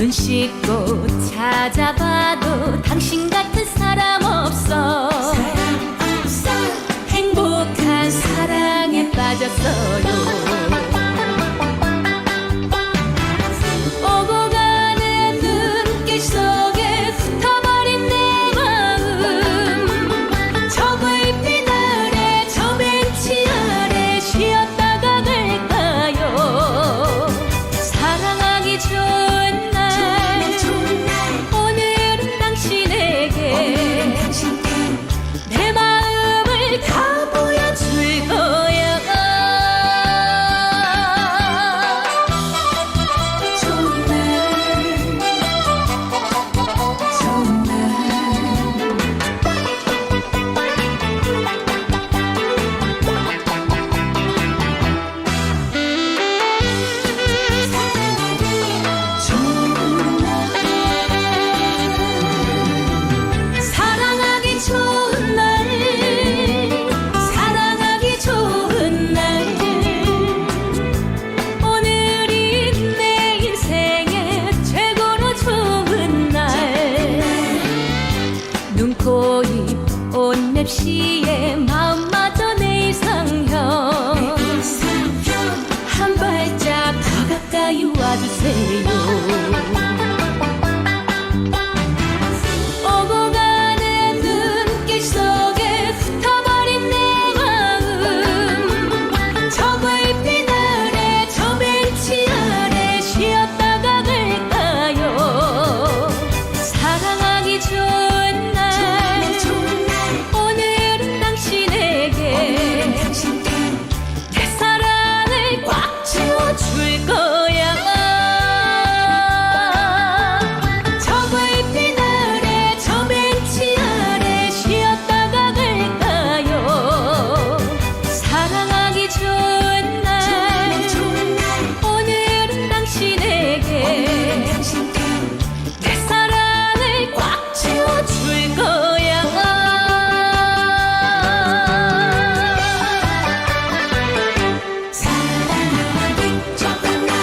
눈 씻고 찾아봐도 당신 같은 사람 없어. 행복한 사랑에 빠졌어요. 오고 가는 눈길 속에 흩어버린 내 마음. 저 불빛 아래 저 벤치 아래 쉬었다가 갈까요. 사랑하기 좋은 날 오늘은 당신에게 내 마음을 다 보여줄 거야. 좋은 날 좋은 날 사랑하기 좋은 날 사랑하기 좋은 날 오늘이 내 인생의 최고로 좋은 날. 눈, 코, 입, 옷, 맵시에 마음마저 내 이상형. 한 발짝 더 가까이 와주세요. 오고 가는 눈길 속에 흩어버린 내 마음. 저 불빛 아래 저 벤치 아래 쉬었다가 갈까요. 사랑하기 좋은 날 오늘은 당신에게 내 사랑을 꽉 채워줄 거야. 저 불빛 아래 저 벤치 아래 쉬었다가 갈까요. 사랑하기 좋은 날 오늘은 당신에게 내 사랑을 꽉 채워줄 거야. 사랑하기 좋은 날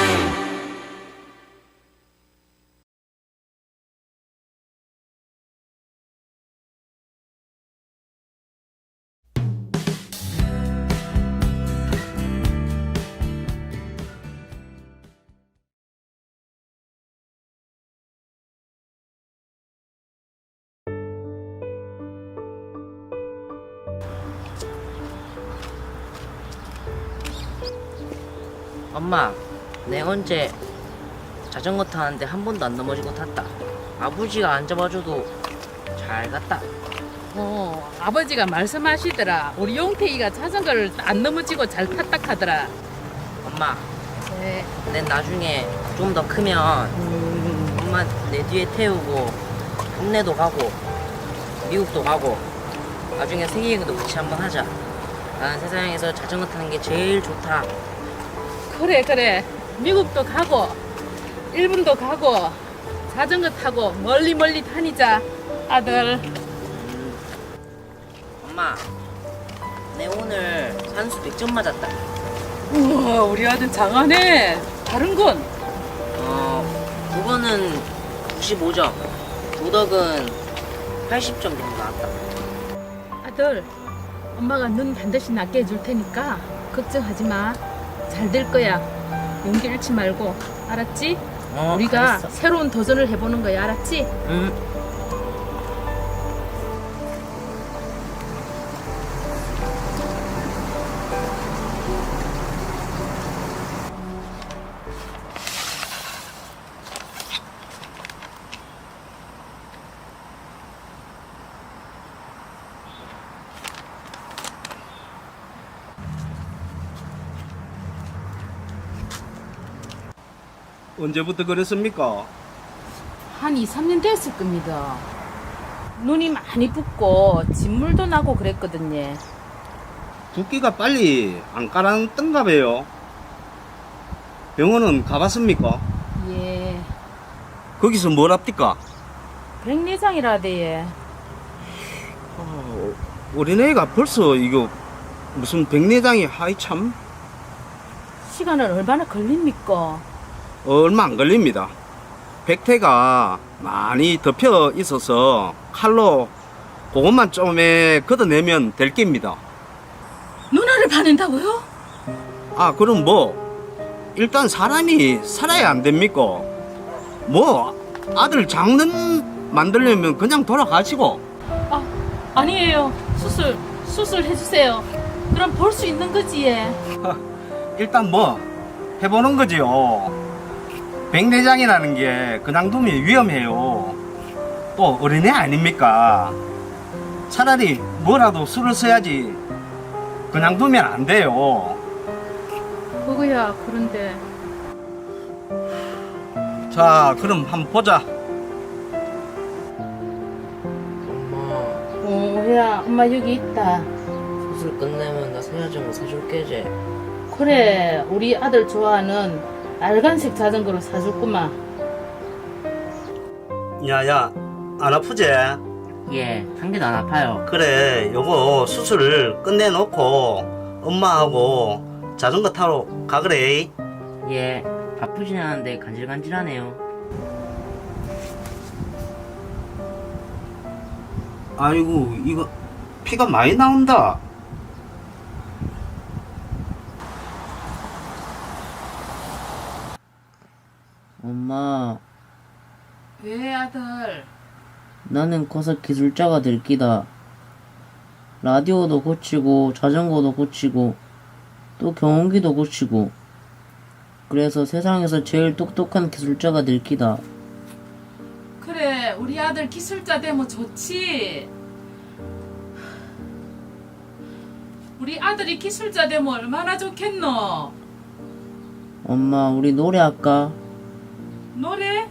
엄마, 내 언제 자전거 타는데 한 번도 안 넘어지고 탔다. 아버지가 안 잡아줘도 잘 갔다. 아버지가 말씀하시더라. 우리 용태이가 자전거를 안 넘어지고 잘 탔다 하더라. 엄마, 네. 내 나중에 좀 더 크면 엄마 내 뒤에 태우고 국내도 가고 미국도 가고 나중에 세계 여행도 같이 한번 하자. 나는 세상에서 자전거 타는 게 제일 좋다. 그래. 미국도 가고 일본도 가고 자전거 타고 멀리 다니자 아들. 엄마, 내 오늘 산수 100점 맞았다. 우와, 우리 아들 장하네. 다른 건? 국어는 95점, 도덕은 80점 정도 나왔다. 아들, 엄마가 눈 반드시 낫게 해줄 테니까 걱정하지 마. 잘 될 거야. 용기 잃지 말고, 알았지? 우리가 알았어. 새로운 도전을 해보는 거야, 알았지? 응. 언제부터 그랬습니까? 한 2, 3년 됐을 겁니다. 눈이 많이 붓고 진물도 나고 그랬거든요. 붓기가 빨리 안 가라앉던가 봐요. 병원은 가봤습니까? 예, 거기서 뭘 합니까? 백내장이라대예. 어린애가 벌써 이거 무슨 백내장이 하이 참 시간은 얼마나 걸립니까? 얼마 안 걸립니다. 백태가 많이 덮여 있어서 칼로 그것만 좀 걷어내면 될 겁니다. 누나를 파낸다고요? 아, 그럼 뭐 일단 사람이 살아야 안 됩니까? 뭐 아들 장는 만들려면 그냥 돌아가시고. 아, 아니에요. 수술 해주세요. 그럼 볼 수 있는 거지. 예. 일단 뭐 해보는 거지요. 백내장이라는 게 그냥 두면 위험해요. 또 어린애 아닙니까? 차라리 뭐라도 술을 써야지 그냥 두면 안 돼요. 그거야. 그런데 자, 그럼 한번 보자. 엄마, 야, 엄마 여기 있다. 수술 끝내면 나 새 자전거 사줄게 제. 그래, 우리 아들 좋아하는 알간색 자전거를 사줬구만. 야야, 안 아프지? 예, 한 개도 안 아파요. 그래, 요거 수술을 끝내놓고 엄마하고 자전거 타러 가그래. 예, 바쁘진 않은데 간질간질하네요. 아이고, 이거 피가 많이 나온다. 엄마, 왜 아들? 나는 커서 기술자가 될 기다. 라디오도 고치고 자전거도 고치고 또 경운기도 고치고 그래서 세상에서 제일 똑똑한 기술자가 될 기다. 그래, 우리 아들 기술자 되면 좋지. 우리 아들이 기술자 되면 얼마나 좋겠노? 엄마, 우리 노래할까? 노래?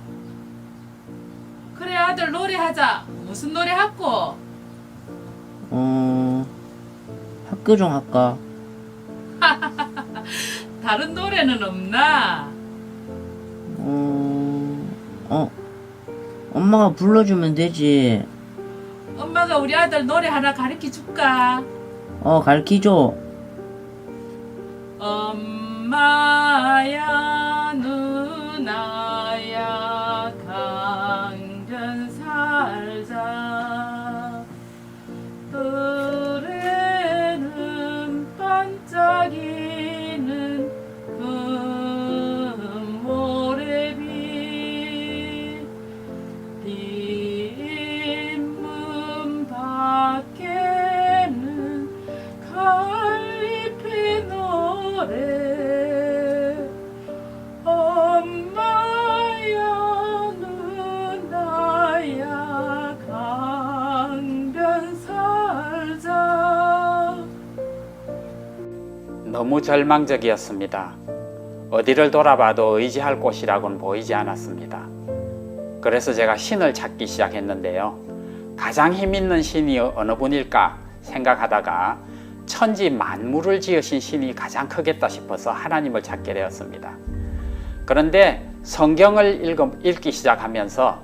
그래, 아들 노래하자. 무슨 노래 할꼬? 학교종 할까? 다른 노래는 없나? 엄마가 불러주면 되지. 엄마가 우리 아들 노래 하나 가르쳐 줄까? 가르치죠. 엄마야 누나야 강변 살자 노래는 반짝이는 금모래빛 빈문 밖에는 갈잎의 노래 엄마야 누나야 강변 살자. 너무 절망적이었습니다. 어디를 돌아봐도 의지할 곳이라고는 보이지 않았습니다. 그래서 제가 신을 찾기 시작했는데요. 가장 힘있는 신이 어느 분일까 생각하다가 천지 만물을 지으신 신이 가장 크겠다 싶어서 하나님을 찾게 되었습니다. 그런데 성경을 읽기 시작하면서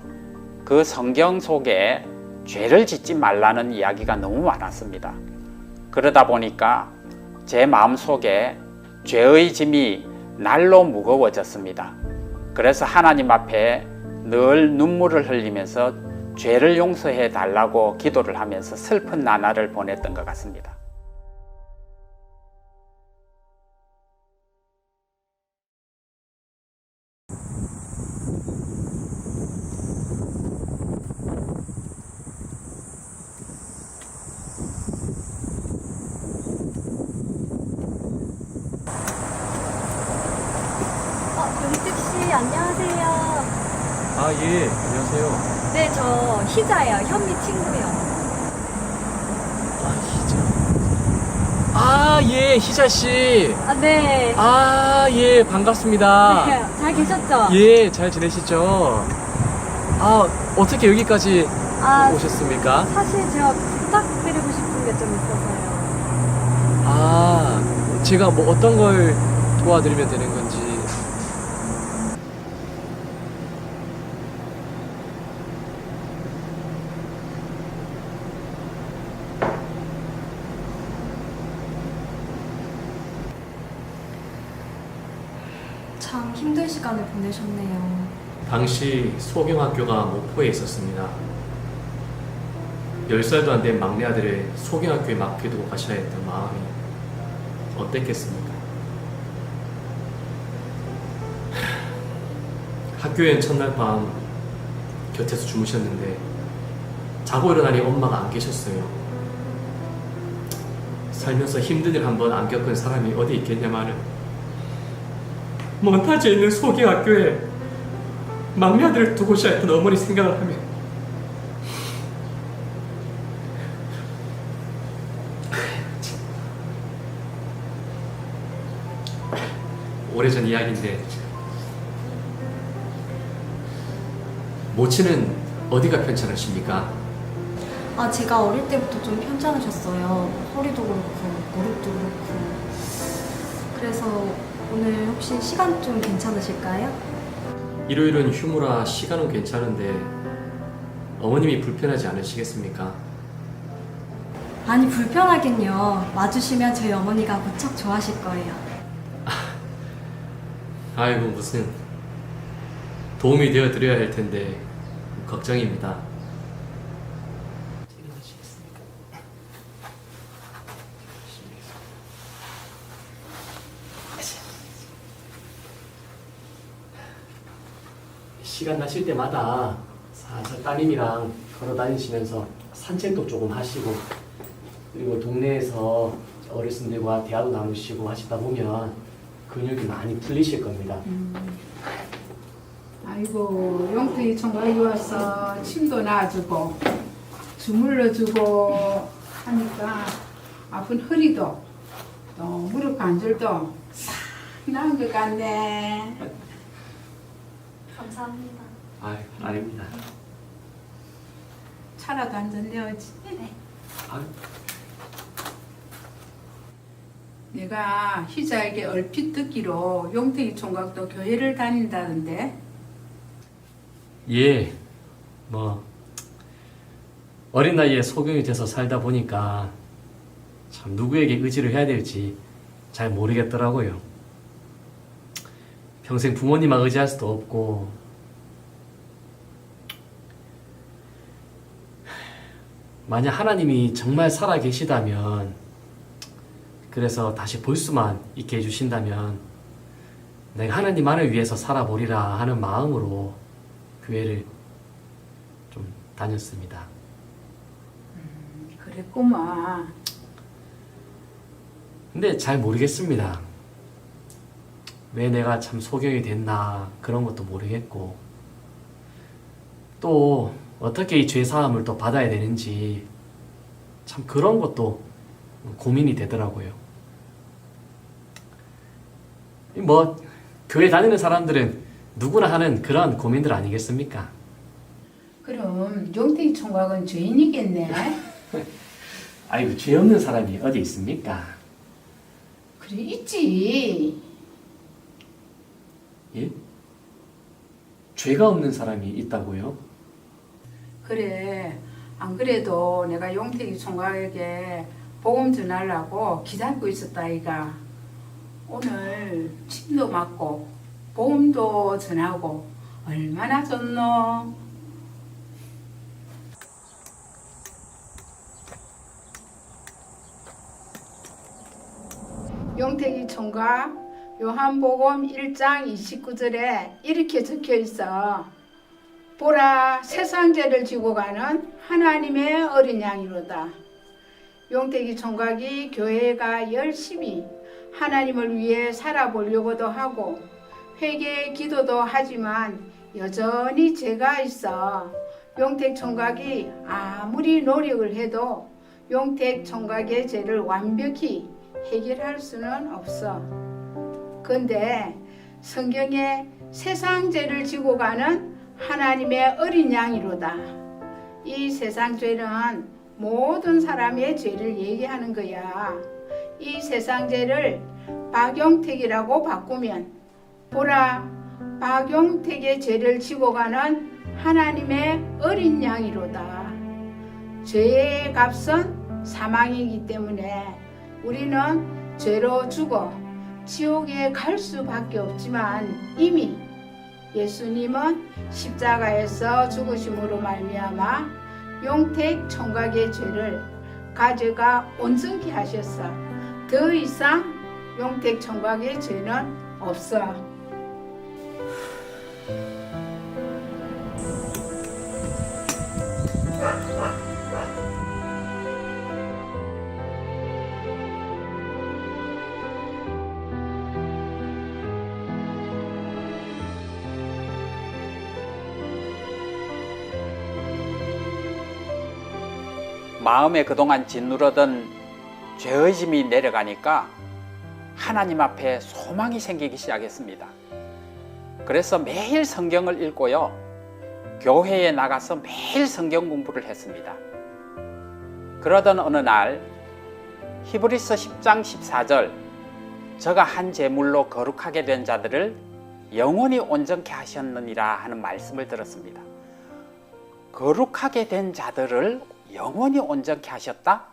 그 성경 속에 죄를 짓지 말라는 이야기가 너무 많았습니다. 그러다 보니까 제 마음속에 죄의 짐이 날로 무거워졌습니다. 그래서 하나님 앞에 늘 눈물을 흘리면서 죄를 용서해 달라고 기도를 하면서 슬픈 나날을 보냈던 것 같습니다. 용택 씨 안녕하세요. 아, 예, 안녕하세요. 네, 저 희자예요. 현미 친구요. 아, 희자. 아, 예, 희자씨. 아, 네. 아, 예, 반갑습니다. 네, 잘 계셨죠? 예, 잘 지내시죠? 아, 어떻게 여기까지 아, 오셨습니까? 사실 제가 부탁드리고 싶은 게 좀 있어서요. 아, 제가 뭐 어떤 걸 도와드리면 되는 건지. 참 힘든 시간을 보내셨네요. 당시 소경학교가 목포에 있었습니다. 10살도 안 된 막내 아들을 소경학교에 맡겨두고 가셔야 했던 마음이 어땠겠습니까? 학교엔 첫날 밤 곁에서 주무셨는데 자고 일어나니 엄마가 안 계셨어요. 살면서 힘든 일 한 번 안 겪은 사람이 어디 있겠냐마는 먼 타지에 있는 소경학교에 막내 아들을 두고 오셔야 했던 어머니 생각을 하면 오래전 이야기인데 모친은 어디가 편찮으십니까? 아, 제가 어릴 때부터 좀 편찮으셨어요. 허리도 그렇고, 무릎도 그렇고. 그래서 오늘 혹시 시간 좀 괜찮으실까요? 일요일은 휴무라 시간은 괜찮은데 어머님이 불편하지 않으시겠습니까? 아니, 불편하긴요. 와주시면 저희 어머니가 무척 좋아하실 거예요. 아이고 무슨 도움이 되어 드려야 할 텐데 걱정입니다. 시간 나실 때마다 살살 따님이랑 걸어 다니시면서 산책도 조금 하시고 그리고 동네에서 어르신들과 대화도 나누시고 하시다 보면 근육이 많이 풀리실 겁니다. 아이고 용태이 총각이 와서 침도 놔주고 주물러주고 하니까 아픈 허리도 또 무릎 관절도 싹 나은 것 같네. 감사합니다. 아닙니다. 차라도 한잔 내어지. 네. 내가 희자에게 얼핏 듣기로 용태이 총각도 교회를 다닌다던데. 예, 어린 나이에 소경이 돼서 살다 보니까 참 누구에게 의지를 해야 될지 잘 모르겠더라고요. 평생 부모님만 의지할 수도 없고 만약 하나님이 정말 살아 계시다면 그래서 다시 볼 수만 있게 해주신다면 내가 하나님만을 위해서 살아보리라 하는 마음으로 교회를 좀 다녔습니다. 그랬구만. 근데 잘 모르겠습니다. 왜 내가 참 소경이 됐나 그런 것도 모르겠고 또 어떻게 이 죄사함을 또 받아야 되는지 참 그런 것도 고민이 되더라고요. 교회 다니는 사람들은 누구나 하는 그런 고민들 아니겠습니까? 그럼 용태이 총각은 죄인이겠네. 아이고 죄 없는 사람이 어디 있습니까? 그래 있지. 예? 죄가 없는 사람이 있다고요? 그래 안 그래도 내가 용태이 총각에게 복음 전하려고 기다리고 있었다 아이가. 오늘 침도 맞고 복음도 전하고 얼마나 좋노. 용태이 총각 요한복음 1장 29절에 이렇게 적혀 있어. 보라 세상 죄를 지고 가는 하나님의 어린 양이로다. 용태이 총각이 교회가 열심히 하나님을 위해 살아보려고도 하고 회개 기도도 하지만 여전히 죄가 있어. 용택 총각이 아무리 노력을 해도 용택 총각의 죄를 완벽히 해결할 수는 없어. 근데 성경에 세상 죄를 지고 가는 하나님의 어린 양이로다. 이 세상 죄는 모든 사람의 죄를 얘기하는 거야. 이 세상 죄를 박용택이라고 바꾸면 보라 박용택의 죄를 지고 가는 하나님의 어린 양이로다. 죄의 값은 사망이기 때문에 우리는 죄로 죽어 지옥에 갈 수밖에 없지만 이미 예수님은 십자가에서 죽으심으로 말미암아 용택 총각의 죄를 가져가 온전케 하셨어. 더 이상 용택 총각의 죄는 없어. 마음에 그동안 짓누르던 죄의심이 내려가니까 하나님 앞에 소망이 생기기 시작했습니다. 그래서 매일 성경을 읽고요, 교회에 나가서 매일 성경 공부를 했습니다. 그러던 어느 날 히브리서 10장 14절 저가 한 제물로 거룩하게 된 자들을 영원히 온전케 하셨느니라 하는 말씀을 들었습니다. 거룩하게 된 자들을 영원히 온전케 하셨다?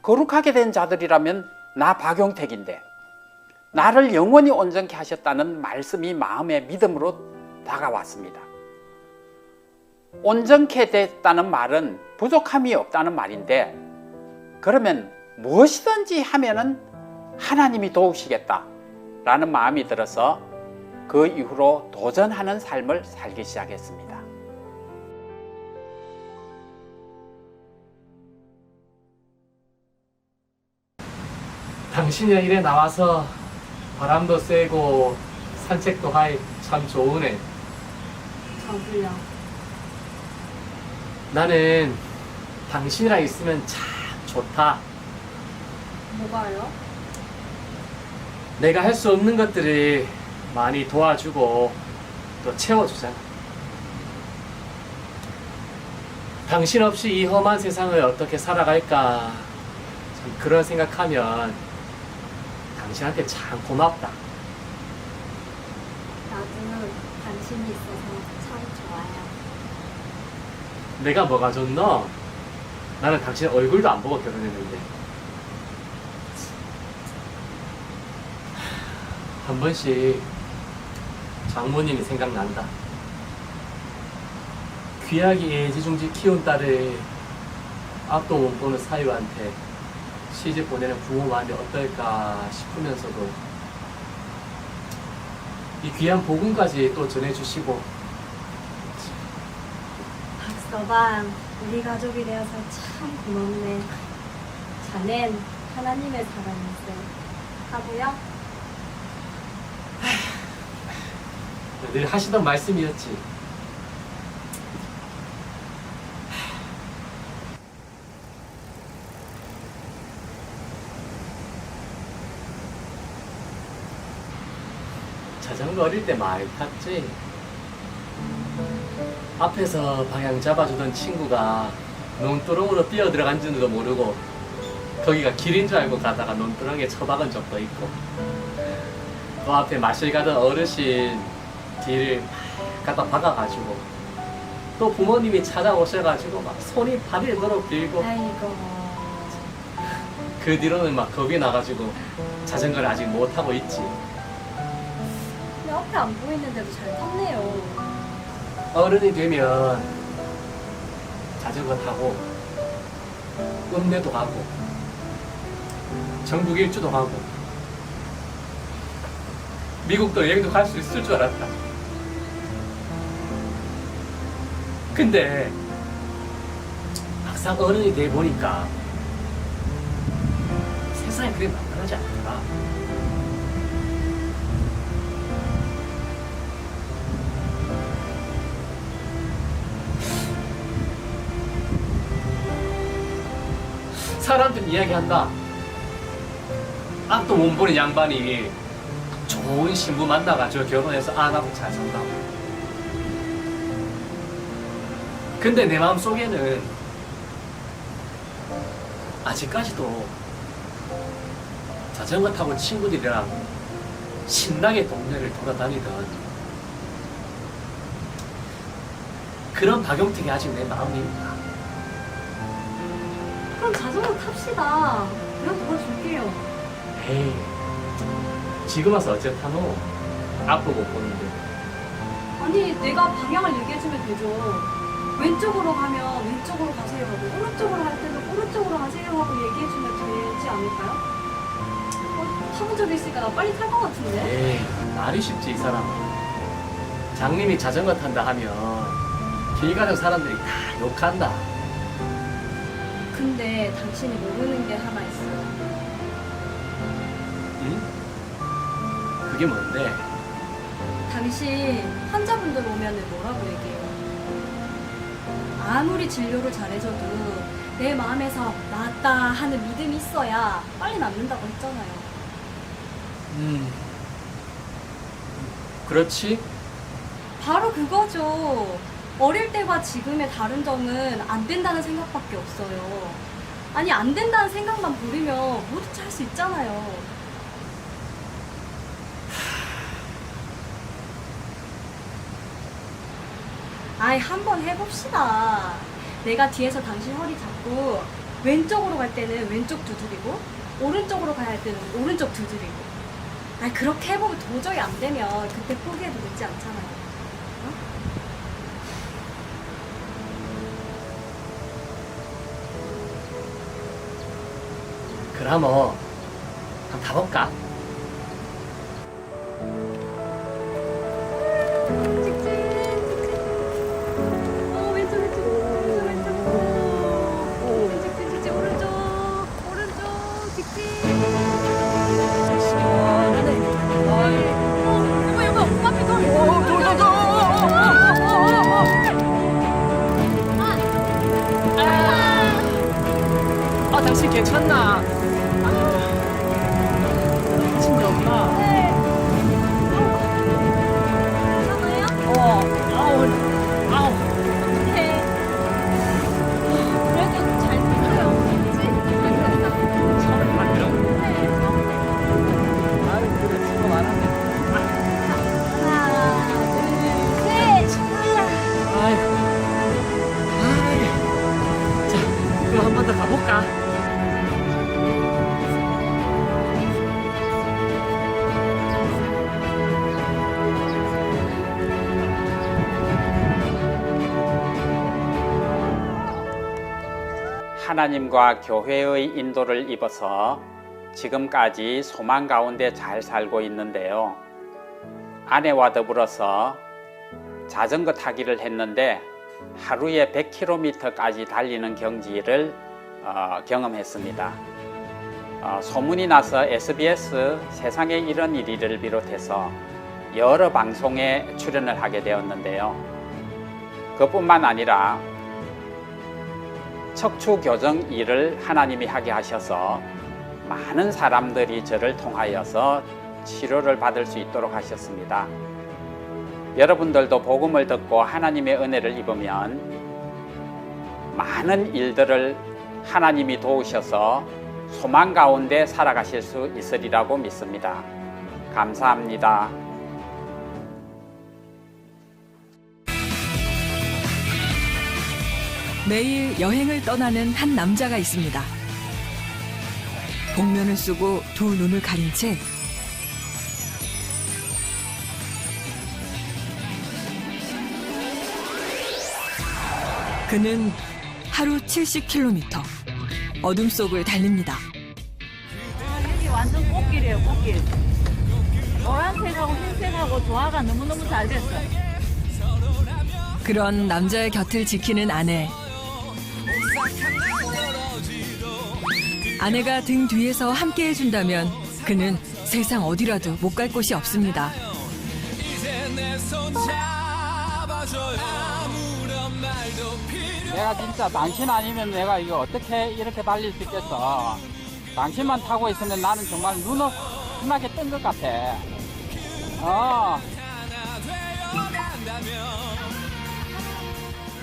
거룩하게 된 자들이라면 나 박용택인데 나를 영원히 온전케 하셨다는 말씀이 마음의 믿음으로 다가왔습니다. 온전케 됐다는 말은 부족함이 없다는 말인데, 그러면 무엇이든지 하면은 하나님이 도우시겠다 라는 마음이 들어서 그 이후로 도전하는 삶을 살기 시작했습니다. 당신의 일에 나와서 바람도 쐬고 산책도 하이 참 좋으네. 저도요. 나는 당신이랑 있으면 참 좋다. 뭐가요? 내가 할 수 없는 것들이 많이 도와주고 또 채워주잖아. 당신 없이 이 험한 세상을 어떻게 살아갈까, 참 그런 생각하면 당신한테 참 고맙다. 나도 당신이 있어서 참 좋아요. 내가 뭐가 좋노? 나는 당신 얼굴도 안 보고 결혼했는데. 한 번씩 장모님이 생각난다. 귀하게 애지중지 키운 딸을 앞도 못 보는 사유한테 시집 보내는 부모 마음이 어떨까 싶으면서도 이 귀한 복음까지 또 전해주시고. 박서방, 우리 가족이 되어서 참 고맙네. 자넨 하나님의 사랑일세. 하고요? 늘 하시던 말씀이었지. 자전거 어릴 때 많이 탔지. 앞에서 방향 잡아주던 친구가 논두렁으로 뛰어 들어간 줄도 모르고 거기가 길인 줄 알고 가다가 논두렁에 처박은 적도 있고, 또 앞에 마실 가던 어르신 뒤를 갖다 박아가지고 또 부모님이 찾아오셔가지고 막 손이 발이도록 빌고, 아이고. 그 뒤로는 막 겁이 나가지고 자전거를 아직 못 타고 있지. 근데 앞에 안 보이는데도 잘 탔네요. 어른이 되면 자전거 타고 읍내도 가고 전국 일주도 가고 미국도 여행도 갈 수 있을 줄 알았다. 근데 막상 어른이 돼 보니까 세상이 그렇게 만만하지 않더라. 사람들 이야기한다. 앞도 못 보는 양반이 좋은 신부 만나가지고 결혼해서 아나고 잘 산다고. 근데 내 마음속에는 아직까지도 자전거 타고 친구들이랑 신나게 동네를 돌아다니던 그런 박용택이 아직 내 마음에 있다. 그럼 자전거 탑시다. 내가 도와줄게요. 에이, 지금 와서 어째 타노? 앞도 못 보는데. 아니 내가 방향을 얘기해주면 되죠. 왼쪽으로 가면 왼쪽으로 가세요 하고 오른쪽으로 갈 때도 오른쪽으로 가세요 하고 얘기해주면 되지 않을까요? 타본 적이 있으니까 나 빨리 탈 것 같은데? 에이, 말이 쉽지 이 사람. 장님이 자전거 탄다 하면 길 가는 사람들이 다 욕한다. 근데 당신이 모르는 게 하나 있어요. 응? 그게 뭔데? 당신 환자분들 오면은 뭐라고 얘기해요? 아무리 진료를 잘해줘도 내 마음에서 낫다 하는 믿음이 있어야 빨리 낫는다고 했잖아요. 그렇지? 바로 그거죠. 어릴 때와 지금의 다른 점은 안 된다는 생각밖에 없어요. 아니 안 된다는 생각만 버리면 뭐든지 할 수 있잖아요. 아이 한번 해봅시다. 내가 뒤에서 당신 허리 잡고 왼쪽으로 갈 때는 왼쪽 두드리고 오른쪽으로 가야 할 때는 오른쪽 두드리고. 아이 그렇게 해보면 도저히 안 되면 그때 포기해도 늦지 않잖아요. 어? 그럼 한번 가볼까? 당신 괜찮나? 다친 데 없나? 그럼 한 번 더 가볼까? 하나님과 교회의 인도를 입어서 지금까지 소망 가운데 잘 살고 있는데요. 아내와 더불어서 자전거 타기를 했는데 하루에 100km까지 달리는 경지를 경험했습니다. 소문이 나서 SBS 세상에 이런 일이를 비롯해서 여러 방송에 출연을 하게 되었는데요. 그뿐만 아니라 척추 교정 일을 하나님이 하게 하셔서 많은 사람들이 저를 통하여서 치료를 받을 수 있도록 하셨습니다. 여러분들도 복음을 듣고 하나님의 은혜를 입으면 많은 일들을 하나님이 도우셔서 소망 가운데 살아가실 수 있으리라고 믿습니다. 감사합니다. 매일 여행을 떠나는 한 남자가 있습니다. 복면을 쓰고 두 눈을 가린 채 그는 하루 70km 어둠 속을 달립니다. 여기 완전 꽃길이에요, 꽃길. 노란색하고 흰색하고 조화가 너무너무 잘 됐어. 그런 남자의 곁을 지키는 아내. 아내가 등 뒤에서 함께 해준다면 그는 세상 어디라도 못 갈 곳이 없습니다. 내가 진짜 당신 아니면 내가 이거 어떻게 이렇게 달릴 수 있겠어. 당신만 타고 있으면 나는 정말 눈을 환하게 뜬 것 같아.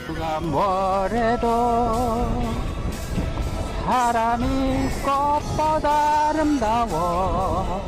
누가 뭐래도 사람이 꽃보다 아름다워.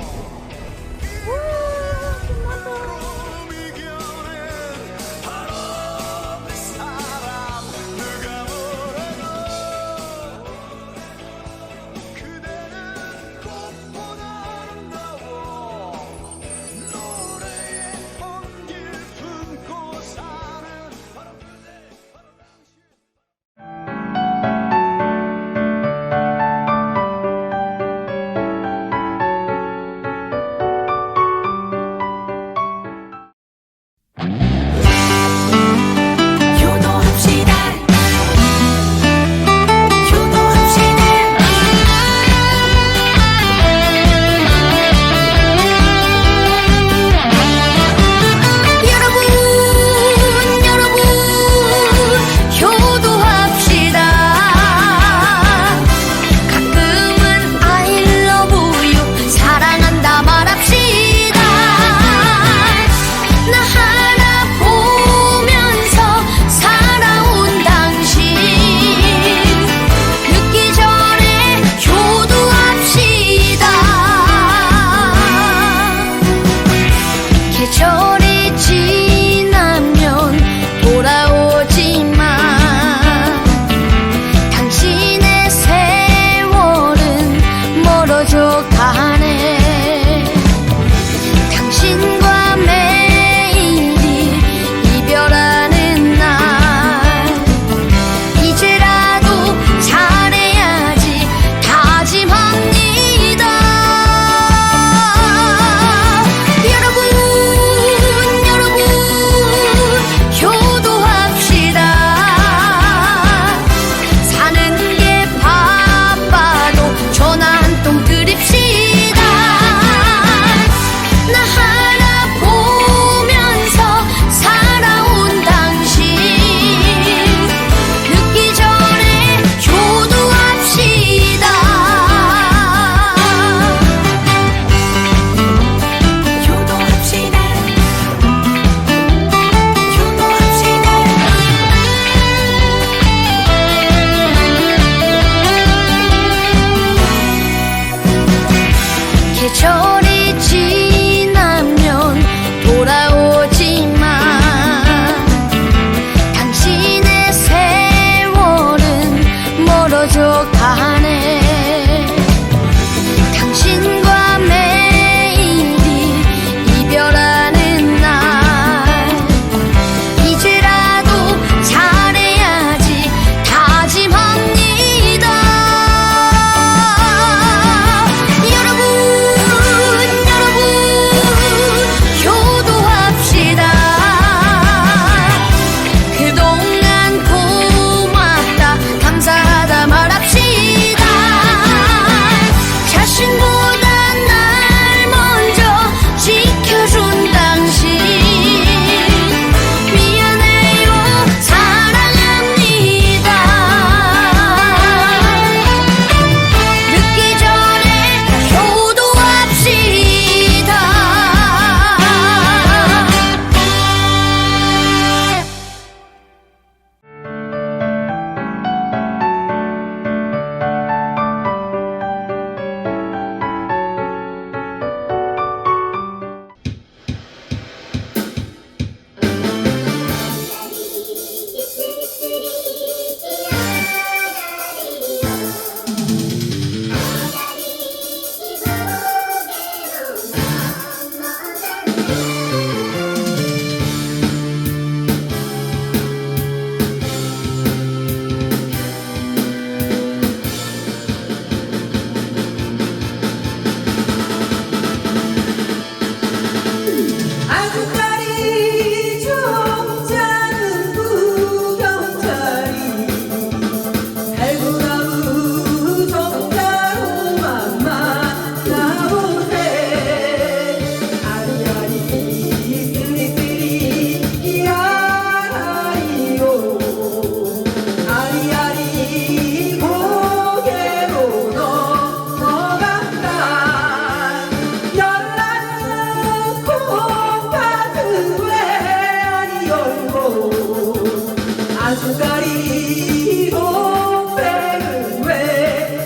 아주까리 동백은 왜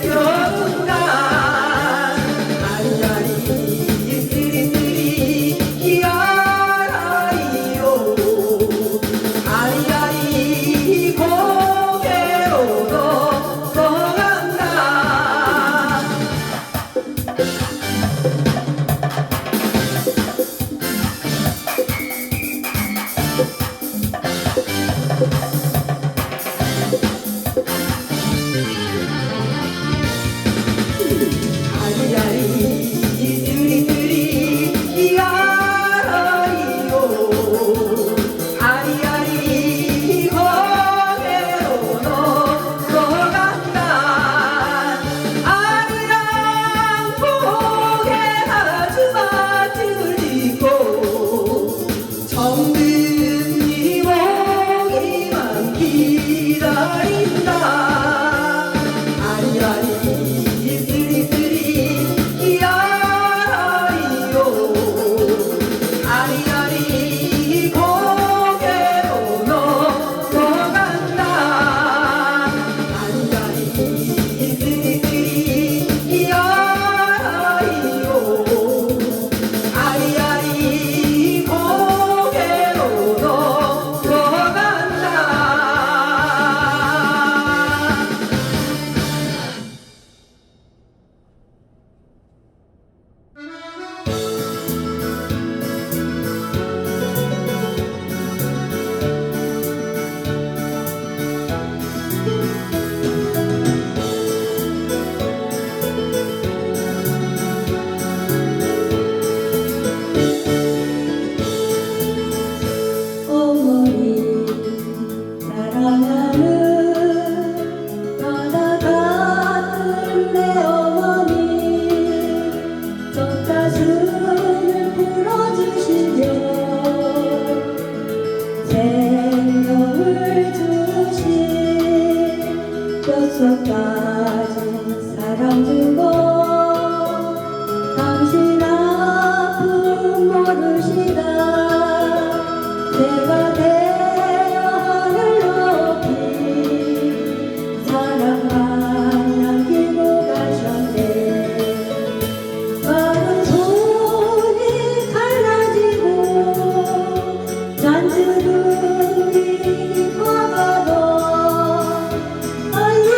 여운가 아리아리 띠리띠리 이아라이요 아리아리 고개로 넘어간다 아리아리 띠리띠리 이아라이요 아리아리 고개로 넘어간다 아리랑 고개 아주마 들리고 정든 이 오기만 기다린다 아리아리 띠리띠리 이아라이요 아리아리 고개로 넘어간다 아리아리 띠리띠리 이아라이요 아리아리 고개로 넘어간다 어머니 사랑하는 바다 같은 내 어머니 저 가슴을 풀어주시며 생명을 주신 뼛속까지 사랑 주고 당신 아픔 모르시다 내가 되어 하늘 높이 사랑만 남기고 가셨네 마른 손이 갈라지고 잔주름이 커가도 아이는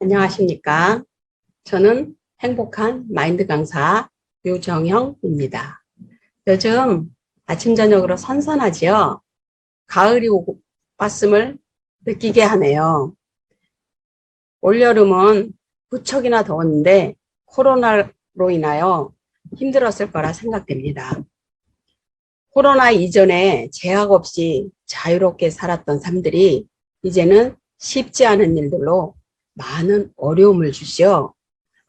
안녕하십니까. 저는 행복한 마인드 강사 유정형입니다. 요즘 아침 저녁으로 선선하지요. 가을이 왔음을 느끼게 하네요. 올여름은 무척이나 더웠는데 코로나로 인하여 힘들었을 거라 생각됩니다. 코로나 이전에 제약 없이 자유롭게 살았던 삶들이 이제는 쉽지 않은 일들로 많은 어려움을 주시오.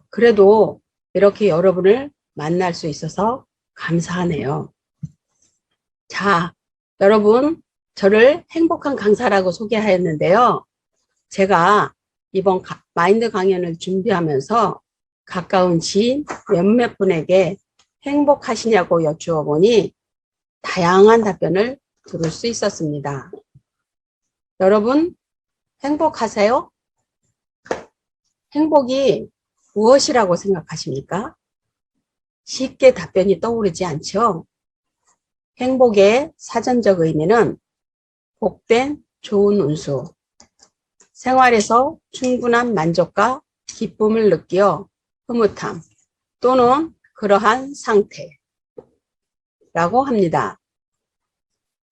그래도 이렇게 여러분을 만날 수 있어서 감사하네요. 자, 여러분, 저를 행복한 강사라고 소개하였는데요. 제가 이번 마인드 강연을 준비하면서 가까운 지인 몇몇 분에게 행복하시냐고 여쭈어 보니 다양한 답변을 들을 수 있었습니다. 여러분, 행복하세요? 행복이 무엇이라고 생각하십니까? 쉽게 답변이 떠오르지 않죠? 행복의 사전적 의미는 복된 좋은 운수, 생활에서 충분한 만족과 기쁨을 느끼어 흐뭇함 또는 그러한 상태라고 합니다.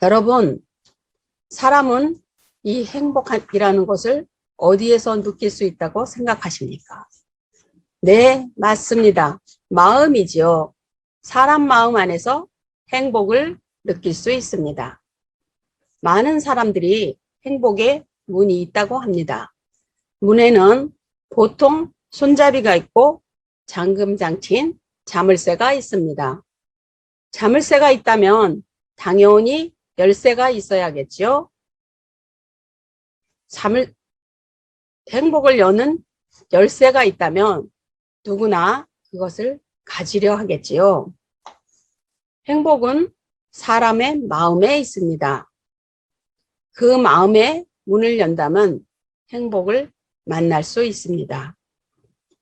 여러분, 사람은 이 행복이라는 것을 어디에서 느낄 수 있다고 생각하십니까? 네, 맞습니다. 마음이지요. 사람 마음 안에서 행복을 느낄 수 있습니다. 많은 사람들이 행복에 문이 있다고 합니다. 문에는 보통 손잡이가 있고 잠금장치인 자물쇠가 있습니다. 자물쇠가 있다면 당연히 열쇠가 있어야겠죠. 행복을 여는 열쇠가 있다면 누구나 그것을 가지려 하겠지요. 행복은 사람의 마음에 있습니다. 그 마음의 문을 연다면 행복을 만날 수 있습니다.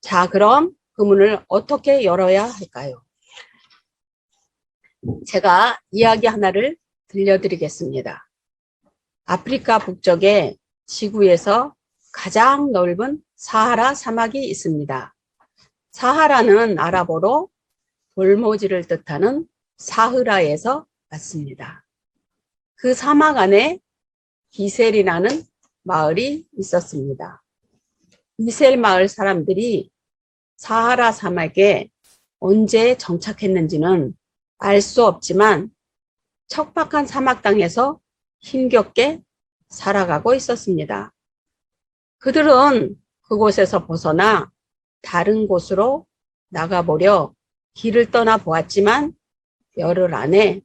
자, 그럼 그 문을 어떻게 열어야 할까요? 제가 이야기 하나를 들려드리겠습니다. 아프리카 북쪽에 지구에서 가장 넓은 사하라 사막이 있습니다. 사하라는 아랍어로 돌모지를 뜻하는 사흐라에서 왔습니다. 그 사막 안에 기셀이라는 마을이 있었습니다. 기셀 마을 사람들이 사하라 사막에 언제 정착했는지는 알 수 없지만 척박한 사막 땅에서 힘겹게 살아가고 있었습니다. 그들은 그곳에서 벗어나 다른 곳으로 나가보려 길을 떠나 보았지만 열흘 안에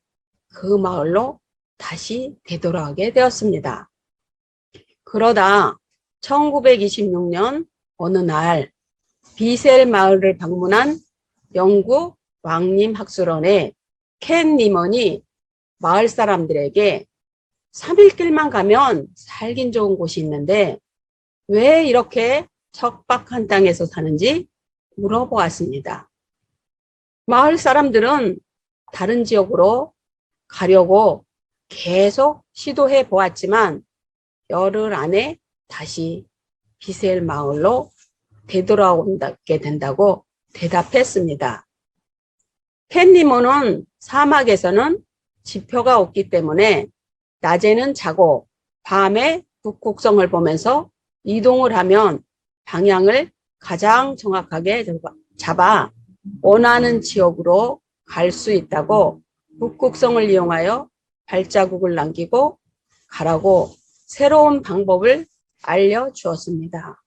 그 마을로 다시 되돌아오게 되었습니다. 그러다 1926년 어느 날 비셀 마을을 방문한 영국 왕림학술원의 켄 니먼이 마을 사람들에게 3일 길만 가면 살긴 좋은 곳이 있는데 왜 이렇게 척박한 땅에서 사는지 물어보았습니다. 마을 사람들은 다른 지역으로 가려고 계속 시도해 보았지만 열흘 안에 다시 비셀 마을로 되돌아오게 된다고 대답했습니다. 켄니모는 사막에서는 지표가 없기 때문에 낮에는 자고 밤에 북극성을 보면서 이동을 하면 방향을 가장 정확하게 잡아 원하는 지역으로 갈 수 있다고 북극성을 이용하여 발자국을 남기고 가라고 새로운 방법을 알려주었습니다.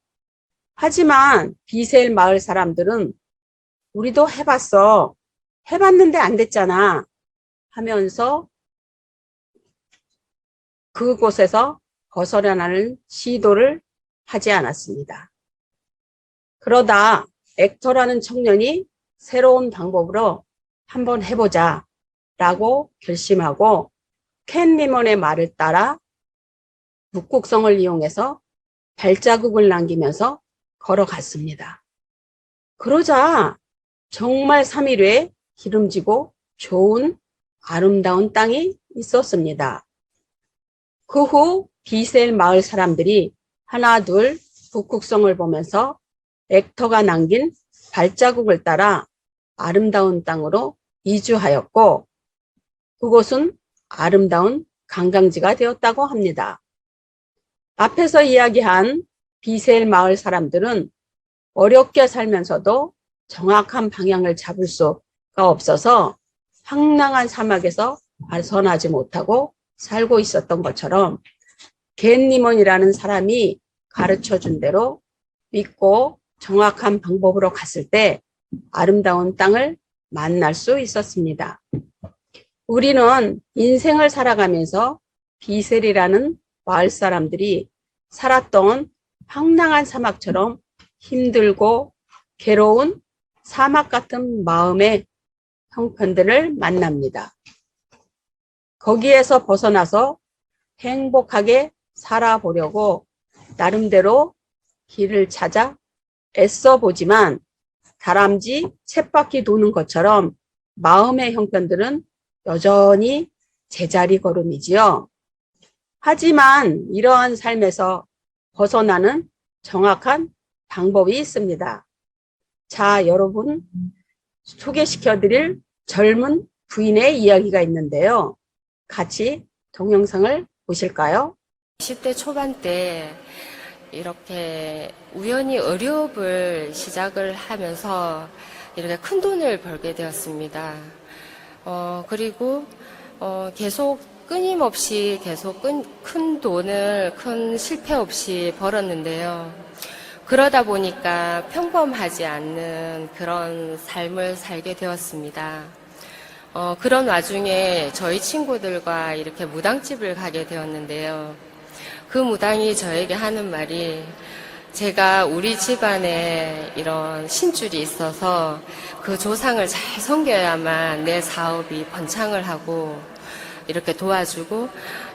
하지만 비셀 마을 사람들은 우리도 해봤어. 해봤는데 안 됐잖아 하면서 그곳에서 벗어나는 시도를 하지 않았습니다. 그러다 엑터라는 청년이 새로운 방법으로 한번 해보자 라고 결심하고 켄 니먼의 말을 따라 북극성을 이용해서 발자국을 남기면서 걸어갔습니다. 그러자 정말 3일 후에 기름지고 좋은 아름다운 땅이 있었습니다. 그 후 비셀 마을 사람들이 하나 둘 북극성을 보면서 액터가 남긴 발자국을 따라 아름다운 땅으로 이주하였고 그곳은 아름다운 관광지가 되었다고 합니다. 앞에서 이야기한 비셀 마을 사람들은 어렵게 살면서도 정확한 방향을 잡을 수가 없어서 황량한 사막에서 벗어나지 못하고 살고 있었던 것처럼 겐리몬이라는 사람이 가르쳐준 대로 믿고 정확한 방법으로 갔을 때 아름다운 땅을 만날 수 있었습니다. 우리는 인생을 살아가면서 비셀이라는 마을 사람들이 살았던 황량한 사막처럼 힘들고 괴로운 사막 같은 마음의 형편들을 만납니다. 거기에서 벗어나서 행복하게 살아보려고 나름대로 길을 찾아 애써 보지만 다람쥐 쳇바퀴 도는 것처럼 마음의 형편들은 여전히 제자리 걸음이지요. 하지만 이러한 삶에서 벗어나는 정확한 방법이 있습니다. 자, 여러분 소개시켜드릴 젊은 부인의 이야기가 있는데요. 같이 동영상을 보실까요? 20대 초반 때 이렇게 우연히 어려업을 시작을 하면서 이렇게 큰 돈을 벌게 되었습니다. 그리고 계속 끊임없이 계속 큰 돈을 큰 실패 없이 벌었는데요. 그러다 보니까 평범하지 않는 그런 삶을 살게 되었습니다. 그런 와중에 저희 친구들과 이렇게 무당집을 가게 되었는데요. 그 무당이 저에게 하는 말이 제가 우리 집안에 이런 신줄이 있어서 그 조상을 잘 섬겨야만 내 사업이 번창을 하고 이렇게 도와주고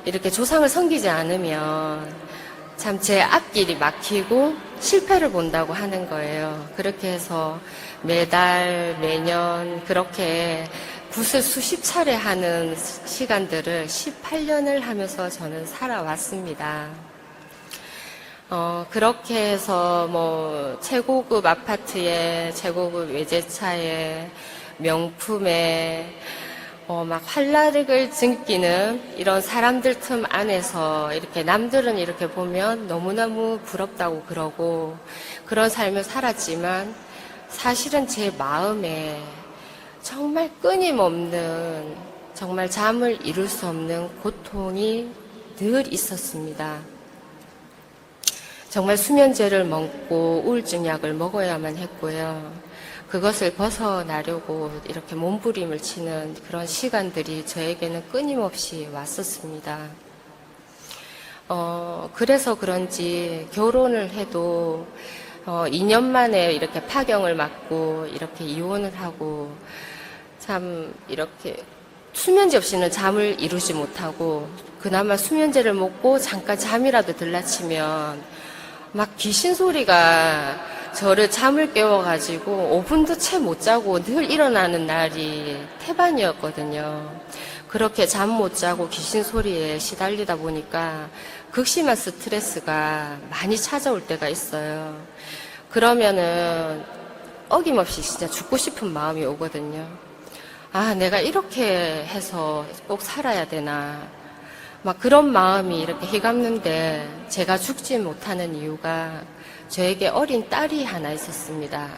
이렇게 조상을 섬기지 않으면 참 제 앞길이 막히고 실패를 본다고 하는 거예요. 그렇게 해서 매달 매년 그렇게 굿을 수십 차례 하는 시간들을 18년을 하면서 저는 살아왔습니다. 그렇게 해서 뭐 최고급 아파트에 최고급 외제차에 명품에 막 활락을 즐기는 이런 사람들 틈 안에서 이렇게 남들은 이렇게 보면 너무너무 부럽다고 그러고 그런 삶을 살았지만 사실은 제 마음에 정말 끊임없는 정말 잠을 이룰 수 없는 고통이 늘 있었습니다. 정말 수면제를 먹고 우울증 약을 먹어야만 했고요. 그것을 벗어나려고 이렇게 몸부림을 치는 그런 시간들이 저에게는 끊임없이 왔었습니다. 그래서 그런지 결혼을 해도 2년 만에 이렇게 파경을 맞고 이렇게 이혼을 하고 참 이렇게 수면제 없이는 잠을 이루지 못하고 그나마 수면제를 먹고 잠깐 잠이라도 들라치면 막 귀신 소리가 저를 잠을 깨워가지고 5분도 채 못 자고 늘 일어나는 날이 태반이었거든요. 그렇게 잠 못 자고 귀신 소리에 시달리다 보니까 극심한 스트레스가 많이 찾아올 때가 있어요. 그러면은 어김없이 진짜 죽고 싶은 마음이 오거든요. 아, 내가 이렇게 해서 꼭 살아야 되나. 막 그런 마음이 이렇게 휘감는데 제가 죽지 못하는 이유가 저에게 어린 딸이 하나 있었습니다.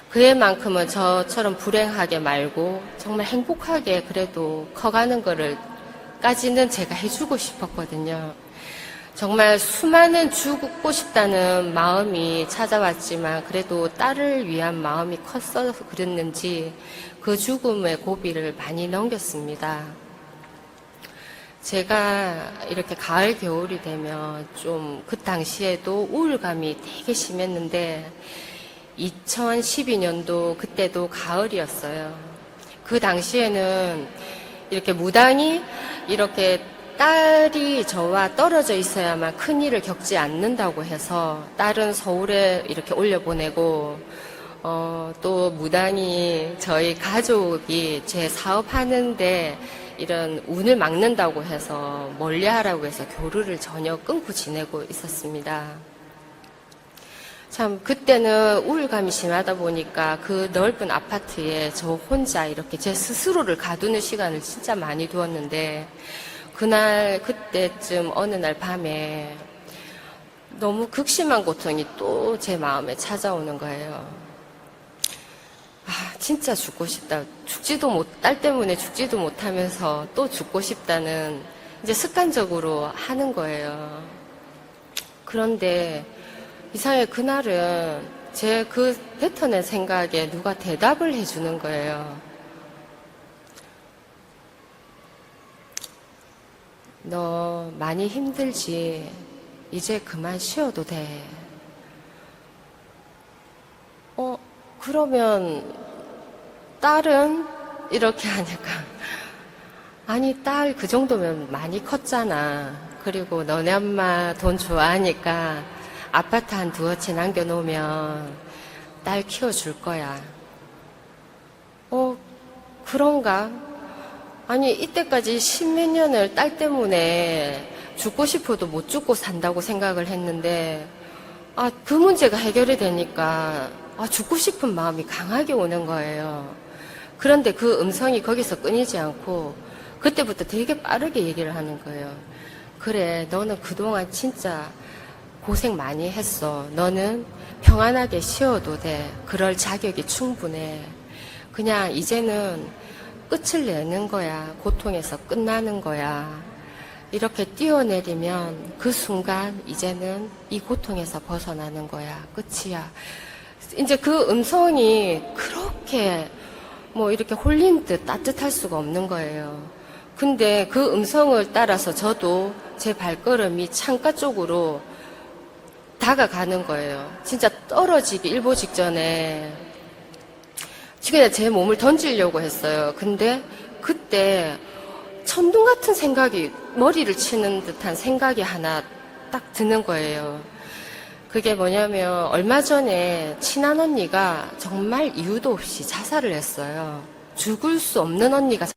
그 애만큼은 저처럼 불행하게 말고 정말 행복하게 그래도 커가는 거를까지는 제가 해주고 싶었거든요. 정말 수많은 죽고 싶다는 마음이 찾아왔지만 그래도 딸을 위한 마음이 컸어서 그랬는지 그 죽음의 고비를 많이 넘겼습니다. 제가 이렇게 가을, 겨울이 되면 좀 그 당시에도 우울감이 되게 심했는데 2012년도 그때도 가을이었어요. 그 당시에는 이렇게 무당이 이렇게 딸이 저와 떨어져 있어야만 큰일을 겪지 않는다고 해서 딸은 서울에 이렇게 올려보내고 또 무당이 저희 가족이 제 사업하는데 이런 운을 막는다고 해서 멀리하라고 해서 교류를 전혀 끊고 지내고 있었습니다. 참 그때는 우울감이 심하다 보니까 그 넓은 아파트에 저 혼자 이렇게 제 스스로를 가두는 시간을 진짜 많이 두었는데 그때쯤 어느 날 밤에 너무 극심한 고통이 또 제 마음에 찾아오는 거예요. 아, 진짜 죽고 싶다. 딸 때문에 죽지도 못하면서 또 죽고 싶다는 이제 습관적으로 하는 거예요. 그런데 이상하게 그날은 제 그 뱉어낸 생각에 누가 대답을 해주는 거예요. 너 많이 힘들지? 이제 그만 쉬어도 돼. 그러면 딸은? 이렇게 하니까 아니 딸 그 정도면 많이 컸잖아. 그리고 너네 엄마 돈 좋아하니까 아파트 한 두어 채 남겨놓으면 딸 키워줄 거야. 그런가? 아니 이때까지 십몇 년을 딸 때문에 죽고 싶어도 못 죽고 산다고 생각을 했는데 그 문제가 해결이 되니까 죽고 싶은 마음이 강하게 오는 거예요. 그런데 그 음성이 거기서 끊이지 않고 그때부터 되게 빠르게 얘기를 하는 거예요. 그래, 너는 그동안 진짜 고생 많이 했어. 너는 평안하게 쉬어도 돼. 그럴 자격이 충분해. 그냥 이제는 끝을 내는 거야. 고통에서 끝나는 거야. 이렇게 뛰어내리면 그 순간 이제는 이 고통에서 벗어나는 거야. 끝이야. 이제 그 음성이 그렇게 이렇게 홀린 듯 따뜻할 수가 없는 거예요. 근데 그 음성을 따라서 저도 제 발걸음이 창가 쪽으로 다가가는 거예요. 진짜 떨어지기 일보 직전에 그냥 제 몸을 던지려고 했어요. 근데 그때 천둥 같은 생각이 머리를 치는 듯한 생각이 하나 딱 드는 거예요. 그게 뭐냐면 얼마 전에 친한 언니가 정말 이유도 없이 자살을 했어요. 죽을 수 없는 언니가.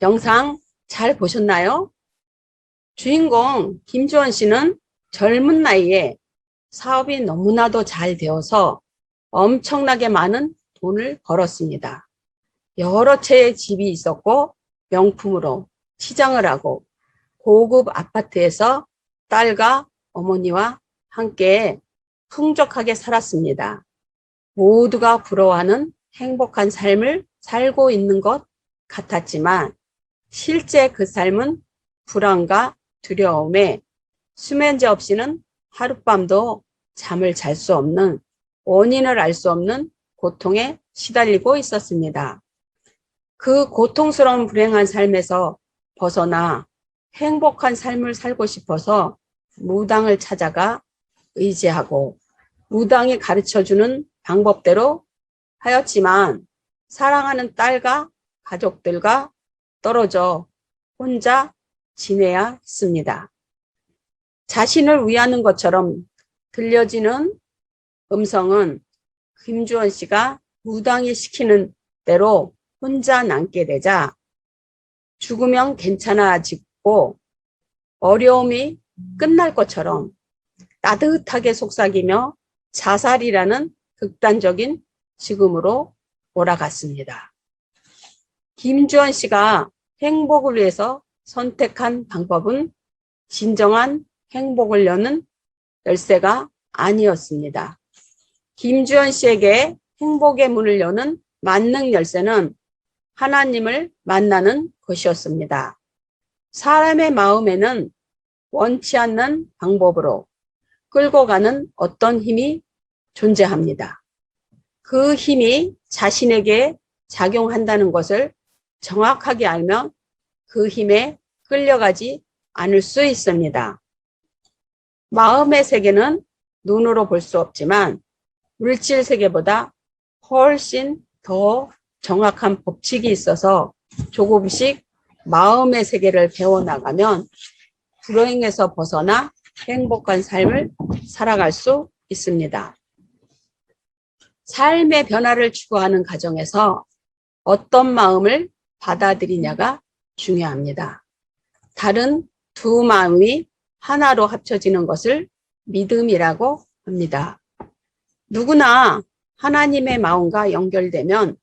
영상 잘 보셨나요? 주인공 김주원 씨는 젊은 나이에 사업이 너무나도 잘 되어서 엄청나게 많은 돈을 벌었습니다. 여러 채의 집이 있었고 명품으로 치장을 하고 고급 아파트에서 딸과 어머니와 함께 풍족하게 살았습니다. 모두가 부러워하는 행복한 삶을 살고 있는 것 같았지만 실제 그 삶은 불안과 두려움에 수면제 없이는 하룻밤도 잠을 잘 수 없는, 원인을 알 수 없는 고통에 시달리고 있었습니다. 그 고통스러운 불행한 삶에서 벗어나 행복한 삶을 살고 싶어서 무당을 찾아가 의지하고 무당이 가르쳐주는 방법대로 하였지만 사랑하는 딸과 가족들과 떨어져 혼자 지내야 했습니다. 자신을 위하는 것처럼 들려지는 음성은 김주원 씨가 무당이 시키는 대로 혼자 남게 되자 죽으면 괜찮아지고 어려움이 끝날 것처럼 따뜻하게 속삭이며 자살이라는 극단적인 죽음으로 몰아갔습니다. 김주원 씨가 행복을 위해서 선택한 방법은 진정한 행복을 여는 열쇠가 아니었습니다. 김주원 씨에게 행복의 문을 여는 만능 열쇠는 하나님을 만나는 것이었습니다. 사람의 마음에는 원치 않는 방법으로 끌고 가는 어떤 힘이 존재합니다. 그 힘이 자신에게 작용한다는 것을 정확하게 알면 그 힘에 끌려가지 않을 수 있습니다. 마음의 세계는 눈으로 볼 수 없지만 물질 세계보다 훨씬 더 정확한 법칙이 있어서 조금씩 마음의 세계를 배워나가면 불행에서 벗어나 행복한 삶을 살아갈 수 있습니다. 삶의 변화를 추구하는 과정에서 어떤 마음을 받아들이냐가 중요합니다. 다른 두 마음이 하나로 합쳐지는 것을 믿음이라고 합니다. 누구나 하나님의 마음과 연결되면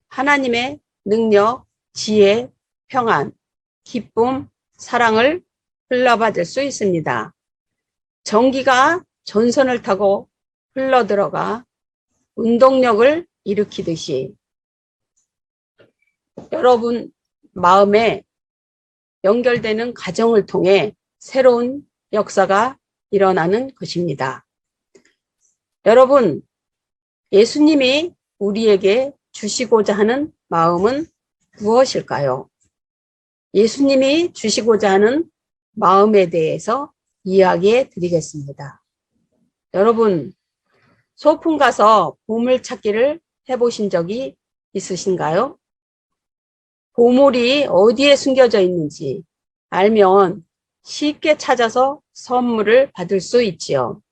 하나님의 능력, 지혜, 평안, 기쁨, 사랑을 흘러받을 수 있습니다. 전기가 전선을 타고 흘러들어가 운동력을 일으키듯이 여러분 마음에 연결되는 가정을 통해 새로운 역사가 일어나는 것입니다. 여러분, 예수님이 우리에게 주시고자 하는 마음은 무엇일까요? 예수님이 주시고자 하는 마음에 대해서 이야기해 드리겠습니다. 여러분, 소풍 가서 보물찾기를 해보신 적이 있으신가요? 보물이 어디에 숨겨져 있는지 알면 쉽게 찾아서 선물을 받을 수 있지요.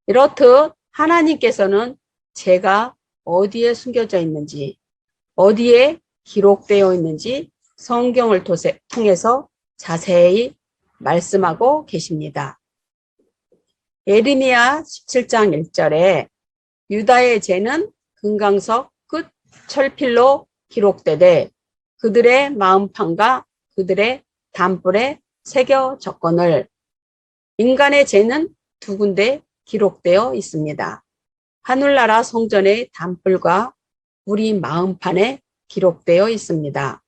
이렇듯 하나님께서는 제가 어디에 숨겨져 있는지, 어디에 기록되어 있는지 성경을 통해서 자세히 말씀하고 계십니다. 예레미야 17장 1절에 유다의 죄는 금강석 끝 철필로 기록되되 그들의 마음판과 그들의 단불에 새겨 적거늘. 인간의 죄는 두 군데 기록되어 있습니다. 하늘나라 성전의 단불과 우리 마음판에 기록되어 있습니다.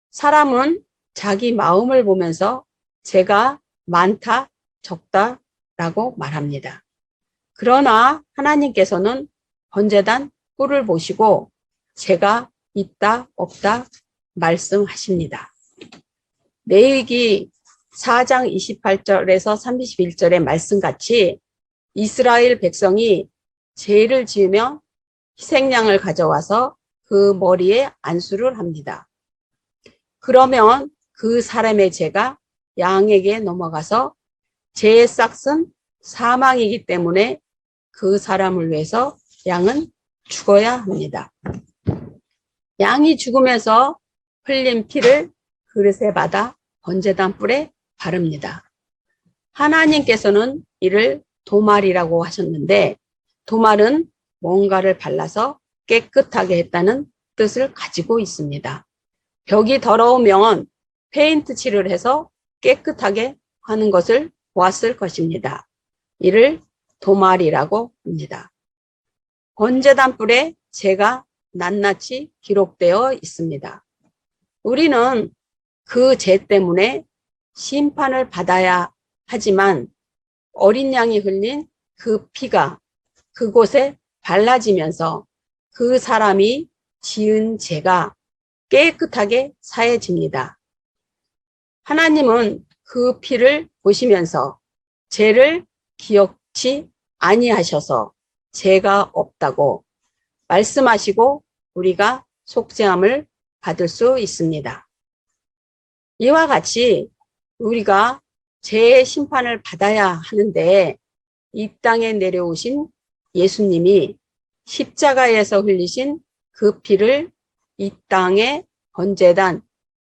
사람은 자기 마음을 보면서 죄가 많다, 적다 라고 말합니다. 그러나 하나님께서는 번제단 뿔을 보시고 죄가 있다, 없다 말씀하십니다. 레위기 4장 28절에서 31절의 말씀같이 이스라엘 백성이 죄를 지으며 희생양을 가져와서 그 머리에 안수를 합니다. 그러면 그 사람의 죄가 양에게 넘어가서 죄의 싹은 사망이기 때문에 그 사람을 위해서 양은 죽어야 합니다. 양이 죽으면서 흘린 피를 그릇에 받아 번제단 뿔에 바릅니다. 하나님께서는 이를 도말이라고 하셨는데 도말은 뭔가를 발라서 깨끗하게 했다는 뜻을 가지고 있습니다. 벽이 더러우면 페인트 칠을 해서 깨끗하게 하는 것을 보았을 것입니다. 이를 도말이라고 합니다. 번제단 뿔에 죄가 낱낱이 기록되어 있습니다. 우리는 그 죄 때문에 심판을 받아야 하지만 어린 양이 흘린 그 피가 그곳에 발라지면서 그 사람이 지은 죄가 깨끗하게 사해집니다. 하나님은 그 피를 보시면서 죄를 기억치 아니하셔서 죄가 없다고 말씀하시고 우리가 속죄함을 받을 수 있습니다. 이와 같이 우리가 죄의 심판을 받아야 하는데 이 땅에 내려오신 예수님이 십자가에서 흘리신 그 피를 이 땅의 번제단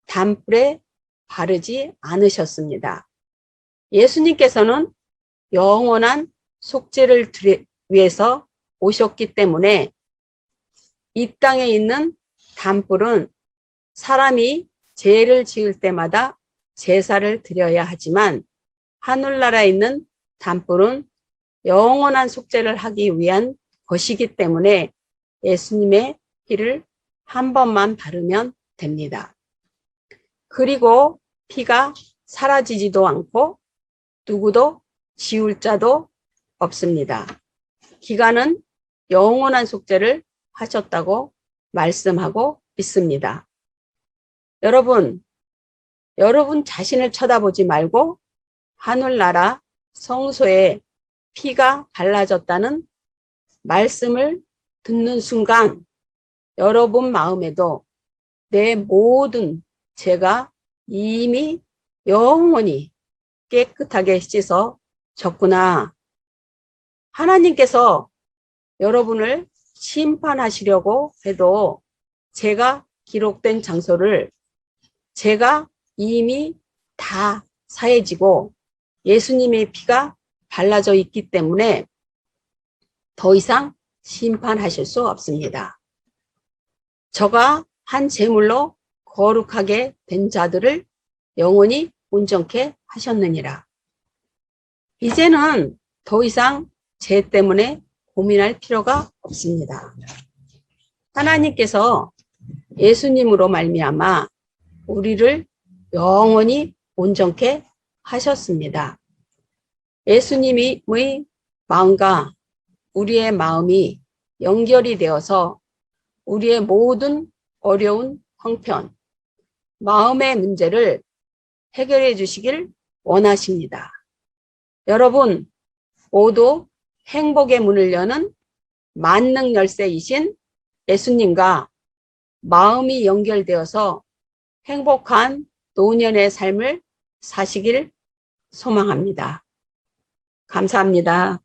단불에 바르지 않으셨습니다. 예수님께서는 영원한 속죄를 위해서 오셨기 때문에 이 땅에 있는 단불은 사람이 죄를 지을 때마다 제사를 드려야 하지만 하늘나라에 있는 단불은 영원한 속죄를 하기 위한 것이기 때문에 예수님의 피를 한 번만 바르면 됩니다. 그리고 피가 사라지지도 않고 누구도 지울 자도 없습니다. 기간은 영원한 속죄를 하셨다고 말씀하고 있습니다. 여러분 자신을 쳐다보지 말고 하늘나라 성소에 피가 발라졌다는 말씀을 듣는 순간 여러분 마음에도 내 모든 죄가 이미 영원히 깨끗하게 씻어졌구나. 하나님께서 여러분을 심판하시려고 해도 죄가 기록된 장소를 죄가 이미 다 사해지고 예수님의 피가 발라져 있기 때문에 더 이상 심판하실 수 없습니다. 저가 한 제물로 거룩하게 된 자들을 영원히 온전케 하셨느니라. 이제는 더 이상 죄 때문에 고민할 필요가 없습니다. 하나님께서 예수님으로 말미암아 우리를 영원히 온전케 하셨습니다. 예수님의 마음과 우리의 마음이 연결이 되어서 우리의 모든 어려운 형편, 마음의 문제를 해결해 주시길 원하십니다. 여러분 모두 행복의 문을 여는 만능 열쇠이신 예수님과 마음이 연결되어서 행복한 노년의 삶을 사시길 소망합니다. 감사합니다.